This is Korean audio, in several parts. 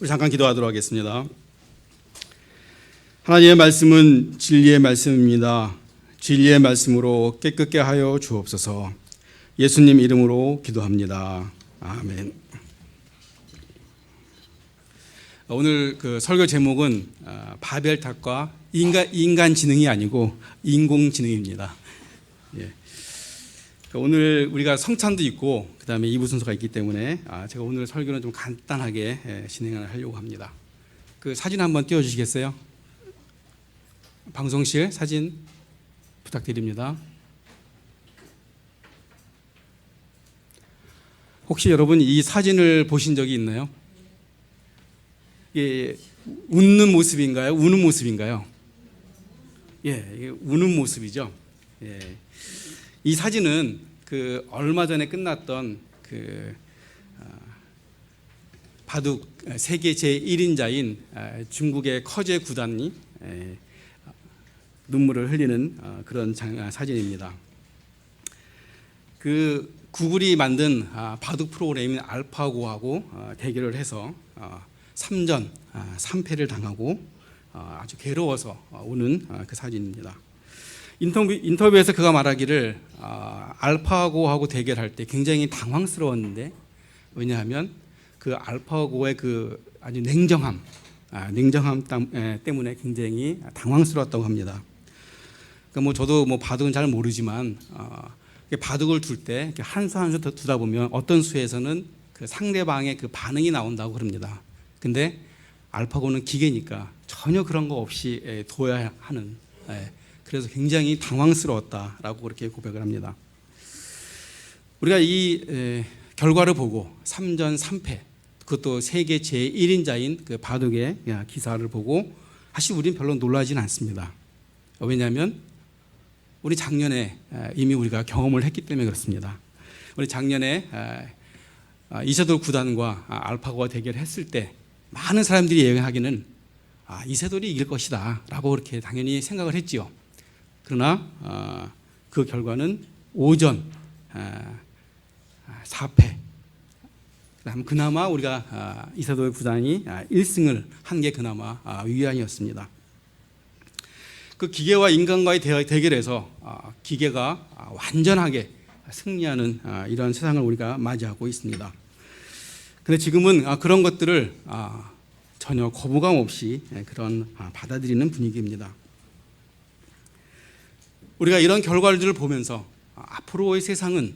우리 잠깐 기도하도록 하겠습니다. 하나님의 말씀은 진리의 말씀입니다. 진리의 말씀으로 깨끗게 하여 주옵소서. 예수님 이름으로 기도합니다. 아멘. 오늘 그 설교 제목은 바벨탑과 인간지능이 아니고 인공지능입니다. 예. 오늘 우리가 성찬도 있고 그 다음에 2부 순서가 있기 때문에 제가 오늘 설교는 좀 간단하게 진행을 하려고 합니다. 그 사진 한번 띄워주시겠어요? 방송실 사진 부탁드립니다. 혹시 여러분 이 사진을 보신 적이 있나요? 이게 웃는 모습인가요? 우는 모습인가요? 예, 이게 우는 모습이죠. 예. 이 사진은 그 얼마 전에 끝났던 그 바둑 세계 제1인자인 중국의 커제 구단이 눈물을 흘리는 그런 사진입니다. 그 구글이 만든 바둑 프로그램인 알파고하고 대결을 해서 3전 3패를 당하고 아주 괴로워서 우는 그 사진입니다. 인터뷰에서 그가 말하기를 알파고하고 대결할 때 굉장히 당황스러웠는데, 왜냐하면 그 알파고의 그 아주 냉정함 때문에 굉장히 당황스러웠다고 합니다. 그러니까 뭐 저도 뭐 바둑은 잘 모르지만 바둑을 둘 때 한 수 한 수 두다 보면 어떤 수에서는 그 상대방의 그 반응이 나온다고 그럽니다. 근데 알파고는 기계니까 전혀 그런 거 없이 둬야 하는, 그래서 굉장히 당황스러웠다라고 그렇게 고백을 합니다. 우리가 이 결과를 보고 3전 3패, 그것도 세계 제1인자인 그 바둑의 기사를 보고 사실 우리는 별로 놀라지는 않습니다. 왜냐하면 우리 작년에 이미 우리가 경험을 했기 때문에 그렇습니다. 우리 작년에 이세돌 구단과 알파고가 대결했을 때 많은 사람들이 예상하기는 이세돌이 이길 것이다 라고 그렇게 당연히 생각을 했지요. 그러나 그 결과는 5전 4패. 그나마 우리가 이세돌 구단이 1승을 한 게 그나마 위안이었습니다. 그 기계와 인간과의 대결에서 기계가 완전하게 승리하는 이런 세상을 우리가 맞이하고 있습니다. 그런데 지금은 그런 것들을 전혀 거부감 없이 그런 받아들이는 분위기입니다. 우리가 이런 결과들을 보면서 앞으로의 세상은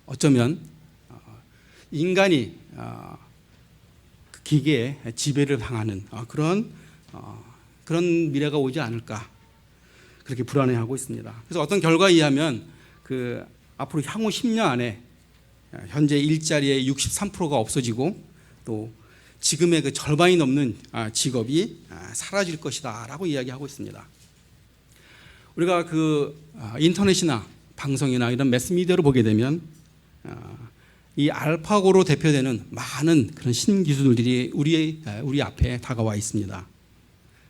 어쩌면 인간이 기계의 지배를 당하는 그런 미래가 오지 않을까, 그렇게 불안해하고 있습니다. 그래서 어떤 결과에 의하면 그 앞으로 향후 10년 안에 현재 일자리의 63%가 없어지고 또 지금의 그 절반이 넘는 직업이 사라질 것이다라고 이야기하고 있습니다. 우리가 그 인터넷이나 방송이나 이런 매스미디어를 보게 되면 이 알파고로 대표되는 많은 그런 신기술들이 우리 앞에 다가와 있습니다.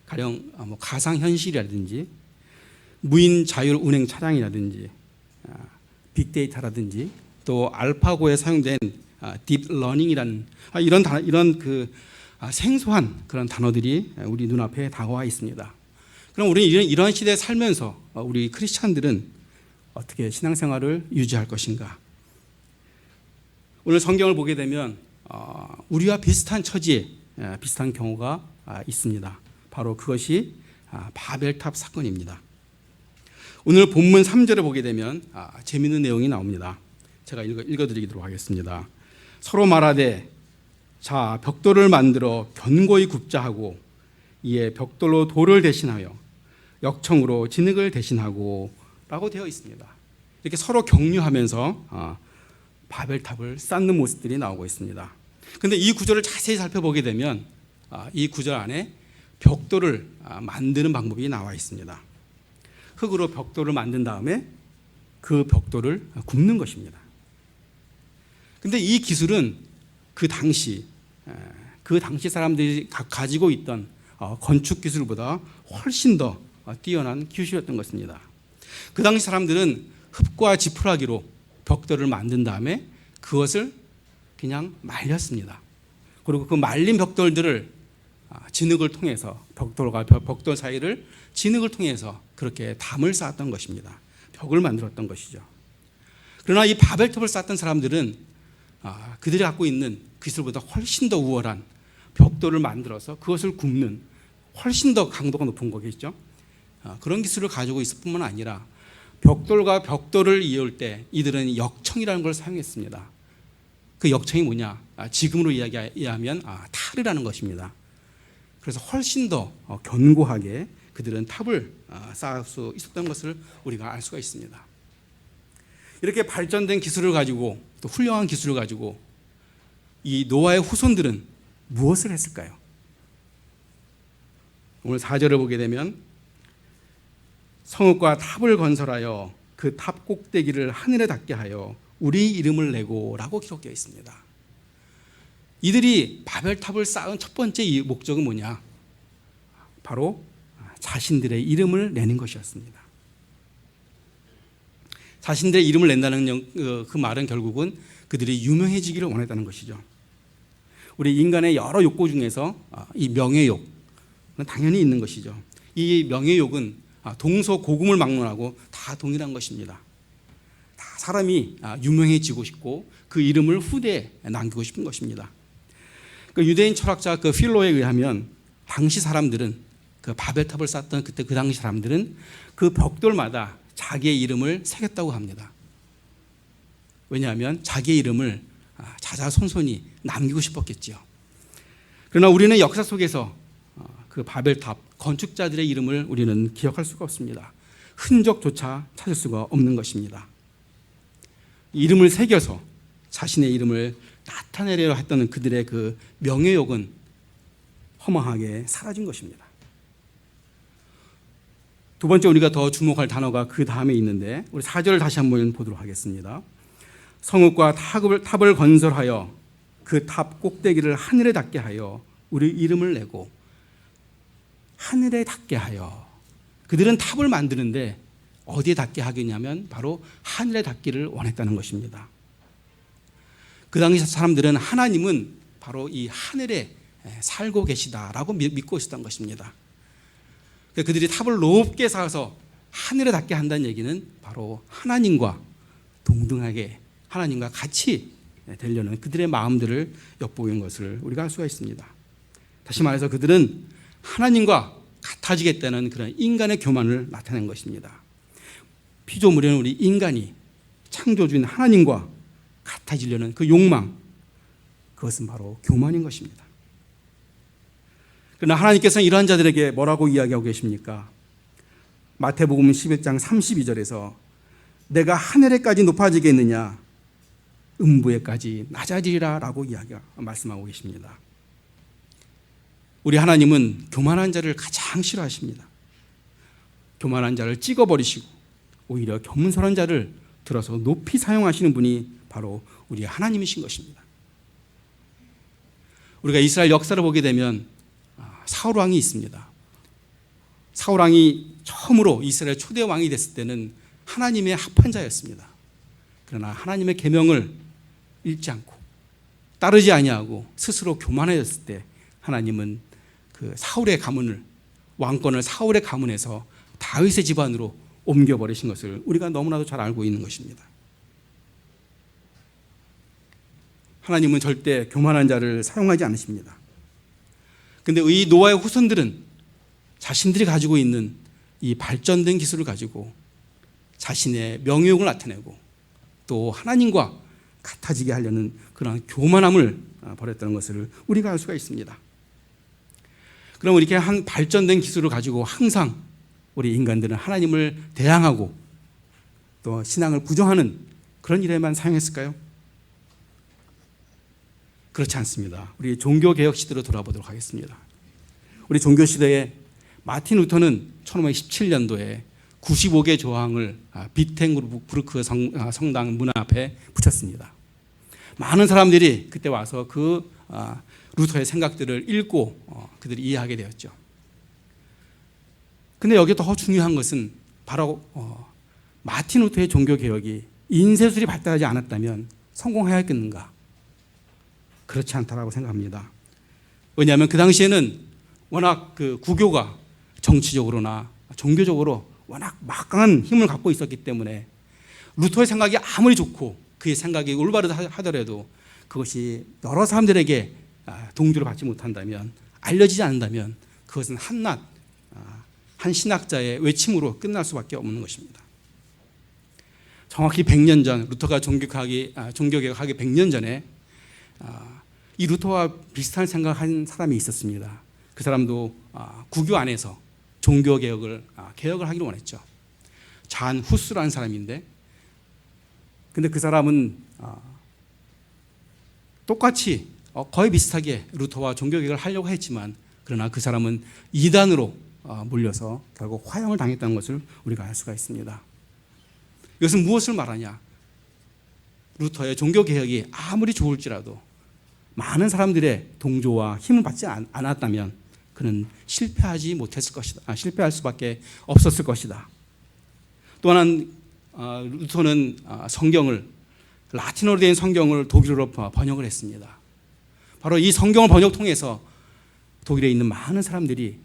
가령 뭐 가상현실이라든지 무인 자율 운행 차량이라든지 빅데이터라든지 또 알파고에 사용된 딥러닝이라는 이런 그 생소한 그런 단어들이 우리 눈앞에 다가와 있습니다. 그럼 우리는 이런 시대에 살면서 우리 크리스찬들은 어떻게 신앙생활을 유지할 것인가? 오늘 성경을 보게 되면 우리와 비슷한 처지에 비슷한 경우가 있습니다. 바로 그것이 바벨탑 사건입니다. 오늘 본문 3절을 보게 되면 재미있는 내용이 나옵니다. 제가 읽어드리도록 하겠습니다. 서로 말하되 자 벽돌을 만들어 견고히 굽자 하고 이에 벽돌로 돌을 대신하여 역청으로 진흙을 대신하고 라고 되어 있습니다. 이렇게 서로 격려하면서 바벨탑을 쌓는 모습들이 나오고 있습니다. 그런데 이 구절을 자세히 살펴보게 되면 이 구절 안에 벽돌을 만드는 방법이 나와 있습니다. 흙으로 벽돌을 만든 다음에 그 벽돌을 굽는 것입니다. 그런데 이 기술은 그 당시 사람들이 가지고 있던 건축 기술보다 훨씬 더 뛰어난 기술이었던 것입니다. 그 당시 사람들은 흙과 지푸라기로 벽돌을 만든 다음에 그것을 그냥 말렸습니다. 그리고 그 말린 벽돌들을 진흙을 통해서 벽돌과 벽돌 사이를 진흙을 통해서 그렇게 담을 쌓았던 것입니다. 벽을 만들었던 것이죠. 그러나 이 바벨탑을 쌓았던 사람들은 그들이 갖고 있는 기술보다 훨씬 더 우월한 벽돌을 만들어서 그것을 굽는 훨씬 더 강도가 높은 거겠죠. 그런 기술을 가지고 있을 뿐만 아니라 벽돌과 벽돌을 이을 때 이들은 역청이라는 걸 사용했습니다. 그 역청이 뭐냐? 지금으로 이야기하면 탈이라는 것입니다. 그래서 훨씬 더 견고하게 그들은 탑을 쌓을 수 있었던 것을 우리가 알 수가 있습니다. 이렇게 발전된 기술을 가지고 또 훌륭한 기술을 가지고 이 노아의 후손들은 무엇을 했을까요? 오늘 4절을 보게 되면 성읍과 탑을 건설하여 그 탑 꼭대기를 하늘에 닿게 하여 우리 이름을 내고 라고 기록되어 있습니다. 이들이 바벨탑을 쌓은 첫 번째 목적은 뭐냐? 바로 자신들의 이름을 내는 것이었습니다. 자신들의 이름을 낸다는 그 말은 결국은 그들이 유명해지기를 원했다는 것이죠. 우리 인간의 여러 욕구 중에서 이 명예욕은 당연히 있는 것이죠. 이 명예욕은 동서고금을 막론하고 다 동일한 것입니다. 다 사람이 유명해지고 싶고 그 이름을 후대에 남기고 싶은 것입니다. 그 유대인 철학자 그 필로에 의하면 당시 사람들은 그 바벨탑을 쌓던 그때 그 당시 사람들은 그 벽돌마다 자기의 이름을 새겼다고 합니다. 왜냐하면 자기의 이름을 자자손손이 남기고 싶었겠지요. 그러나 우리는 역사 속에서 그 바벨탑 건축자들의 이름을 우리는 기억할 수가 없습니다. 흔적조차 찾을 수가 없는 것입니다. 이름을 새겨서 자신의 이름을 나타내려 했던 그들의 그 명예욕은 허망하게 사라진 것입니다. 두 번째 우리가 더 주목할 단어가 그 다음에 있는데 우리 4절을 다시 한번 보도록 하겠습니다. 성읍과 탑을 건설하여 그 탑 꼭대기를 하늘에 닿게 하여 우리 이름을 내고 하늘에 닿게 하여 그들은 탑을 만드는데 어디에 닿게 하겠냐면 바로 하늘에 닿기를 원했다는 것입니다. 그 당시 사람들은 하나님은 바로 이 하늘에 살고 계시다라고 믿고 있었던 것입니다. 그들이 탑을 높게 쌓아서 하늘에 닿게 한다는 얘기는 바로 하나님과 동등하게 하나님과 같이 되려는 그들의 마음들을 엿보이는 것을 우리가 알 수가 있습니다. 다시 말해서 그들은 하나님과 같아지겠다는 그런 인간의 교만을 나타낸 것입니다. 피조물에는 우리 인간이 창조주인 하나님과 같아지려는 그 욕망, 그것은 바로 교만인 것입니다. 그러나 하나님께서는 이러한 자들에게 뭐라고 이야기하고 계십니까? 마태복음 11장 32절에서 내가 하늘에까지 높아지겠느냐 음부에까지 낮아지리라 라고 말씀하고 계십니다. 우리 하나님은 교만한 자를 가장 싫어하십니다. 교만한 자를 찍어버리시고 오히려 겸손한 자를 들어서 높이 사용하시는 분이 바로 우리 하나님이신 것입니다. 우리가 이스라엘 역사를 보게 되면 사울 왕이 있습니다. 사울 왕이 처음으로 이스라엘 초대 왕이 됐을 때는 하나님의 합한 자였습니다. 그러나 하나님의 계명을 읽지 않고 따르지 아니하고 스스로 교만해졌을 때 하나님은 그 사울의 가문을 왕권을 사울의 가문에서 다윗의 집안으로 옮겨버리신 것을 우리가 너무나도 잘 알고 있는 것입니다. 하나님은 절대 교만한 자를 사용하지 않으십니다. 그런데 이 노아의 후손들은 자신들이 가지고 있는 이 발전된 기술을 가지고 자신의 명예욕을 나타내고 또 하나님과 같아지게 하려는 그런 교만함을 벌였다는 것을 우리가 알 수가 있습니다. 그럼 이렇게 한 발전된 기술을 가지고 항상 우리 인간들은 하나님을 대항하고 또 신앙을 부정하는 그런 일에만 사용했을까요? 그렇지 않습니다. 우리 종교개혁 시대로 돌아보도록 하겠습니다. 우리 종교시대에 마틴 루터는 1517년도에 95개 조항을 비텐부르크 성당 문 앞에 붙였습니다. 많은 사람들이 그때 와서 그 루터의 생각들을 읽고 그들이 이해하게 되었죠. 근데 여기 더 중요한 것은 바로 마틴 루터의 종교개혁이 인쇄술이 발달하지 않았다면 성공하였겠는가? 그렇지 않다라고 생각합니다. 왜냐하면 그 당시에는 워낙 그 구교가 정치적으로나 종교적으로 워낙 막강한 힘을 갖고 있었기 때문에 루터의 생각이 아무리 좋고 그의 생각이 올바르다 하더라도 그것이 여러 사람들에게 동조를 받지 못한다면, 알려지지 않는다면 그것은 한낱 한 신학자의 외침으로 끝날 수밖에 없는 것입니다. 정확히 100년 전, 루터가 종교개혁하기 100년 전에 이 루터와 비슷한 생각을 한 사람이 있었습니다. 그 사람도 구교 안에서 종교개혁을 개혁을 하기를 원했죠. 잔 후스라는 사람인데, 근데 그 사람은 똑같이 거의 비슷하게 루터와 종교개혁을 하려고 했지만, 그러나 그 사람은 이단으로 몰려서 결국 화형을 당했다는 것을 우리가 알 수가 있습니다. 이것은 무엇을 말하냐? 루터의 종교개혁이 아무리 좋을지라도 많은 사람들의 동조와 힘을 받지 않았다면 그는 실패하지 못했을 것이다. 실패할 수밖에 없었을 것이다. 또 하나는 루터는 성경을, 라틴어로 된 성경을 독일어로 번역을 했습니다. 바로 이 성경을 번역 통해서 독일에 있는 많은 사람들이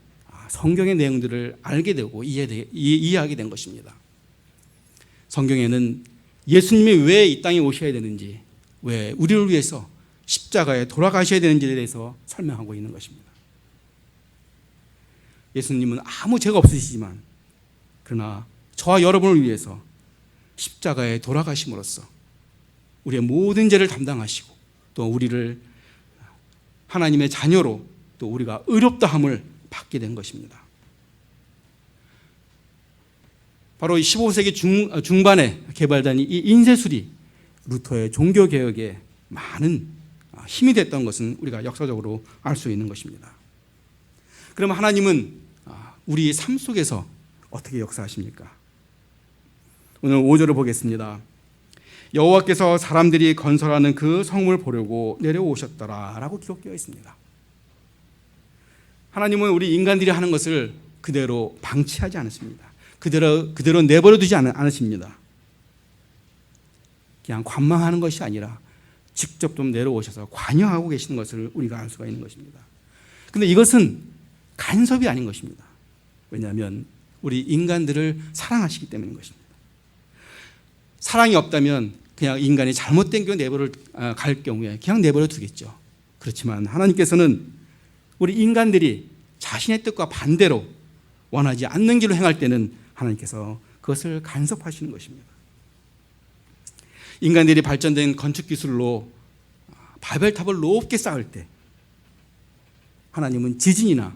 성경의 내용들을 알게 되고 이해하게 된 것입니다. 성경에는 예수님이 왜 이 땅에 오셔야 되는지, 왜 우리를 위해서 십자가에 돌아가셔야 되는지에 대해서 설명하고 있는 것입니다. 예수님은 아무 죄가 없으시지만 그러나 저와 여러분을 위해서 십자가에 돌아가심으로써 우리의 모든 죄를 담당하시고 또 우리를 하나님의 자녀로 또 우리가 의롭다함을 받게 된 것입니다. 바로 15세기 중반에 개발된 이 인쇄술이 루터의 종교개혁에 많은 힘이 됐던 것은 우리가 역사적으로 알 수 있는 것입니다. 그럼 하나님은 우리 삶 속에서 어떻게 역사하십니까? 오늘 5절을 보겠습니다. 여호와께서 사람들이 건설하는 그 성을 보려고 내려오셨더라 라고 기록되어 있습니다. 하나님은 우리 인간들이 하는 것을 그대로 방치하지 않으십니다. 그대로 내버려 두지 않으십니다. 그냥 관망하는 것이 아니라 직접 좀 내려오셔서 관여하고 계시는 것을 우리가 알 수가 있는 것입니다. 그런데 이것은 간섭이 아닌 것입니다. 왜냐하면 우리 인간들을 사랑하시기 때문인 것입니다. 사랑이 없다면 그냥 인간이 잘못된 걸 내버려 갈 경우에 그냥 내버려 두겠죠. 그렇지만 하나님께서는 우리 인간들이 자신의 뜻과 반대로 원하지 않는 길로 행할 때는 하나님께서 그것을 간섭하시는 것입니다. 인간들이 발전된 건축 기술로 바벨탑을 높게 쌓을 때 하나님은 지진이나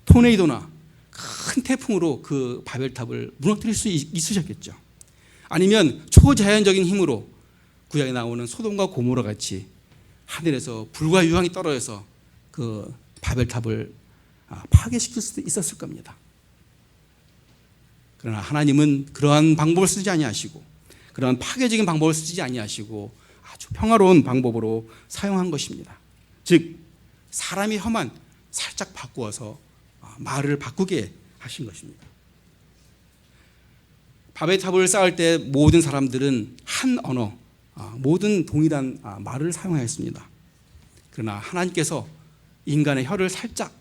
토네이도나 큰 태풍으로 그 바벨탑을 무너뜨릴 수 있으셨겠죠. 아니면 초자연적인 힘으로 구약에 나오는 소돔과 고모라 같이 하늘에서 불과 유황이 떨어져서 그 바벨탑을 파괴시킬 수도 있었을 겁니다. 그러나 하나님은 그러한 방법을 쓰지 아니하시고 그러한 파괴적인 방법을 쓰지 아니하시고 아주 평화로운 방법으로 사용한 것입니다. 즉 사람이 혀만 살짝 바꾸어서 말을 바꾸게 하신 것입니다. 바벨탑을 쌓을 때 모든 사람들은 한 언어, 모든 동일한 말을 사용하였습니다. 그러나 하나님께서 인간의 혀를 살짝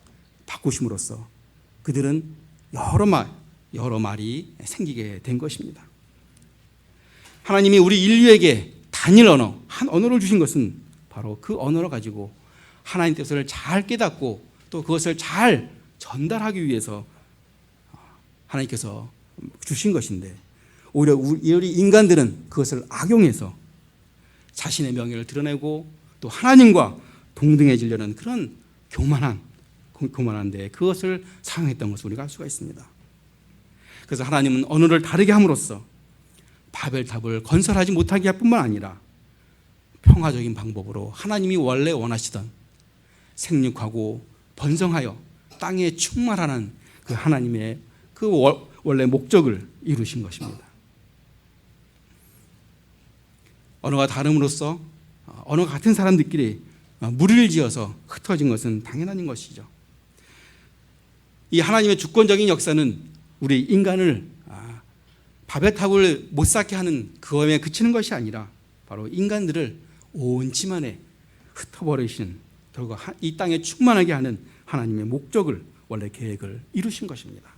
바꾸심으로써 그들은 여러 말이 생기게 된 것입니다. 하나님이 우리 인류에게 단일 언어, 한 언어를 주신 것은 바로 그 언어를 가지고 하나님 뜻을 잘 깨닫고 또 그것을 잘 전달하기 위해서 하나님께서 주신 것인데 오히려 우리 인간들은 그것을 악용해서 자신의 명예를 드러내고 또 하나님과 동등해지려는 그런 교만한데 그것을 사용했던 것을 우리가 알 수가 있습니다. 그래서 하나님은 언어를 다르게 함으로써 바벨탑을 건설하지 못하게 할 뿐만 아니라 평화적인 방법으로 하나님이 원래 원하시던 생육하고 번성하여 땅에 충만하는 그 하나님의 그 원래 목적을 이루신 것입니다. 언어가 다름으로써 언어가 같은 사람들끼리 무리를 지어서 흩어진 것은 당연한 것이죠. 이 하나님의 주권적인 역사는 우리 인간을 바벨탑을 못 쌓게 하는 그것에 그치는 것이 아니라 바로 인간들을 온 지만에 흩어버리시는 결국 이 땅에 충만하게 하는 하나님의 목적을, 원래 계획을 이루신 것입니다.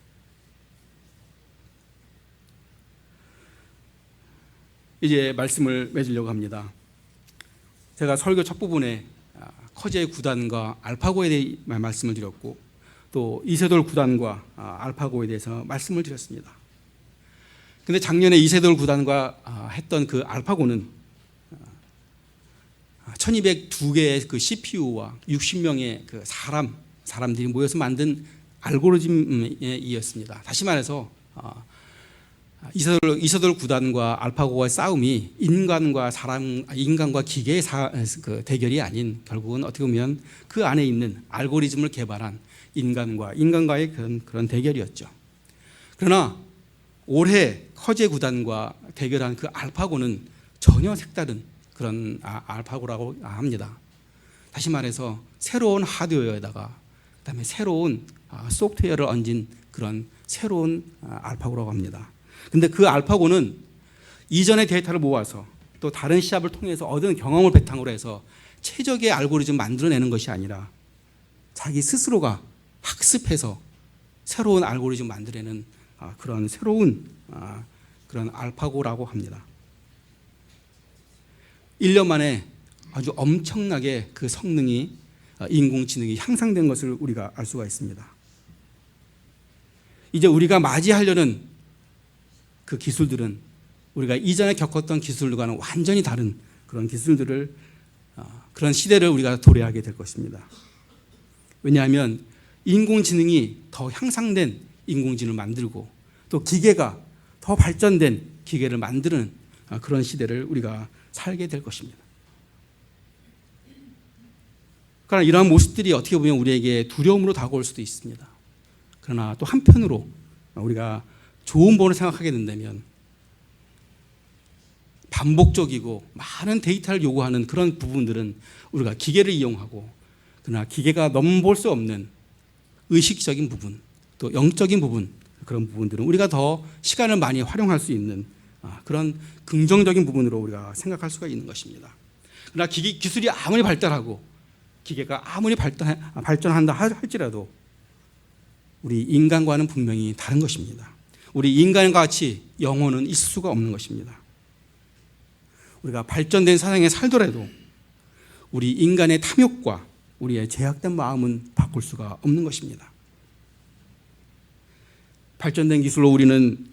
이제 말씀을 맺으려고 합니다. 제가 설교 첫 부분에 커제 구단과 알파고에 대해 말씀을 드렸고, 또 이세돌 구단과 알파고에 대해서 말씀을 드렸습니다. 근데 작년에 이세돌 구단과 했던 그 알파고는 1202개의 그 CPU와 60명의 그 사람들이 모여서 만든 알고리즘이었습니다. 다시 말해서 이세돌 구단과 알파고의 싸움이 인간과 기계의 그 대결이 아닌, 결국은 어떻게 보면 그 안에 있는 알고리즘을 개발한 인간과의 그런 대결이었죠. 그러나 올해 커제 구단과 대결한 그 알파고는 전혀 색다른 그런 알파고라고 합니다. 다시 말해서 새로운 하드웨어에다가 그다음에 새로운 소프트웨어를 얹은 그런 새로운 알파고라고 합니다. 근데 그 알파고는 이전의 데이터를 모아서 또 다른 시합을 통해서 얻은 경험을 바탕으로 해서 최적의 알고리즘 만들어내는 것이 아니라 자기 스스로가 학습해서 새로운 알고리즘 만들어내는 그런 새로운 그런 알파고라고 합니다. 1년 만에 아주 엄청나게 그 성능이, 인공지능이 향상된 것을 우리가 알 수가 있습니다. 이제 우리가 맞이하려는 그 기술들은 우리가 이전에 겪었던 기술들과는 완전히 다른 그런 기술들을, 그런 시대를 우리가 도래하게 될 것입니다. 왜냐하면 인공지능이 더 향상된 인공지능을 만들고 또 기계가 더 발전된 기계를 만드는 그런 시대를 우리가 살게 될 것입니다. 그러나 이러한 모습들이 어떻게 보면 우리에게 두려움으로 다가올 수도 있습니다. 그러나 또 한편으로 우리가 좋은 부분을 생각하게 된다면 반복적이고 많은 데이터를 요구하는 그런 부분들은 우리가 기계를 이용하고, 그러나 기계가 넘볼 수 없는 의식적인 부분, 또 영적인 부분, 그런 부분들은 우리가 더 시간을 많이 활용할 수 있는 그런 긍정적인 부분으로 우리가 생각할 수가 있는 것입니다. 그러나 기술이 아무리 발달하고 기계가 아무리 발전한다 할지라도 우리 인간과는 분명히 다른 것입니다. 우리 인간과 같이 영혼은 있을 수가 없는 것입니다. 우리가 발전된 세상에 살더라도 우리 인간의 탐욕과 우리의 제약된 마음은 바꿀 수가 없는 것입니다. 발전된 기술로 우리는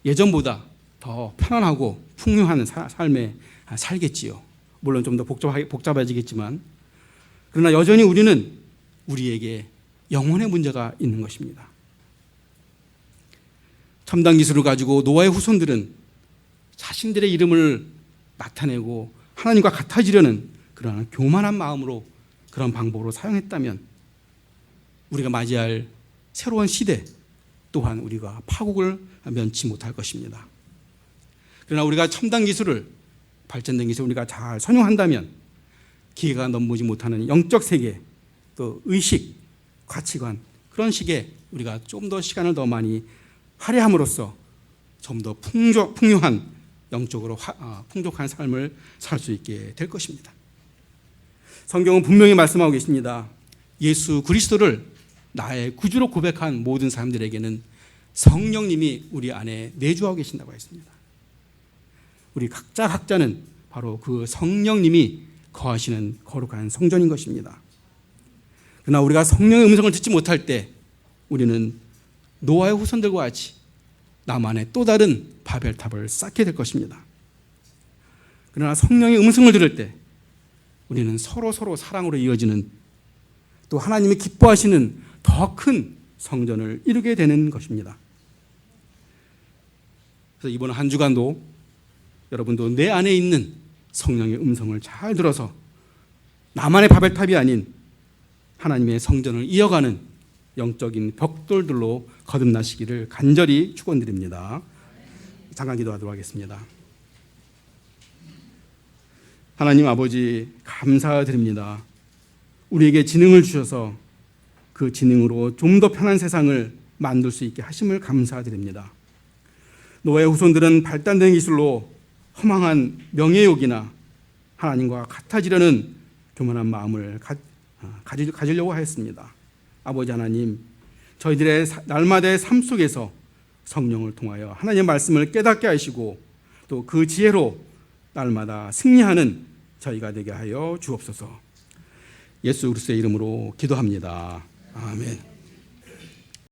예전보다 더 편안하고 풍요한 삶에 살겠지요. 물론 좀 더 복잡해지겠지만, 그러나 여전히 우리는 우리에게 영혼의 문제가 있는 것입니다. 첨단 기술을 가지고 노아의 후손들은 자신들의 이름을 나타내고 하나님과 같아지려는 그런 교만한 마음으로 그런 방법으로 사용했다면 우리가 맞이할 새로운 시대 또한 우리가 파국을 면치 못할 것입니다. 그러나 우리가 첨단 기술을, 발전된 기술을 우리가 잘 선용한다면 기계가 넘보지 못하는 영적 세계, 또 의식, 가치관, 그런 식의 우리가 좀 더 시간을 더 많이 할애함으로써 좀 더 풍요한, 영적으로 풍족한 삶을 살 수 있게 될 것입니다. 성경은 분명히 말씀하고 계십니다. 예수 그리스도를 나의 구주로 고백한 모든 사람들에게는 성령님이 우리 안에 내주하고 계신다고 했습니다. 우리 각자는 바로 그 성령님이 거하시는 거룩한 성전인 것입니다. 그러나 우리가 성령의 음성을 듣지 못할 때 우리는 노아의 후손들과 같이 나만의 또 다른 바벨탑을 쌓게 될 것입니다. 그러나 성령의 음성을 들을 때 우리는 서로 사랑으로 이어지는, 또 하나님이 기뻐하시는 더 큰 성전을 이루게 되는 것입니다. 그래서 이번 한 주간도 여러분도 내 안에 있는 성령의 음성을 잘 들어서 나만의 바벨탑이 아닌 하나님의 성전을 이어가는 영적인 벽돌들로 거듭나시기를 간절히 축원드립니다. 잠깐 기도하도록 하겠습니다. 하나님 아버지, 감사드립니다. 우리에게 지능을 주셔서 그 지능으로 좀 더 편한 세상을 만들 수 있게 하심을 감사드립니다. 노아의 후손들은 발달된 기술로 허망한 명예욕이나 하나님과 같아지려는 교만한 마음을 가지려고 하였습니다. 아버지 하나님, 저희들의 날마다의 삶 속에서 성령을 통하여 하나님의 말씀을 깨닫게 하시고 또 그 지혜로 날마다 승리하는 저희가 되게 하여 주옵소서. 예수 그리스도의 이름으로 기도합니다. 아멘.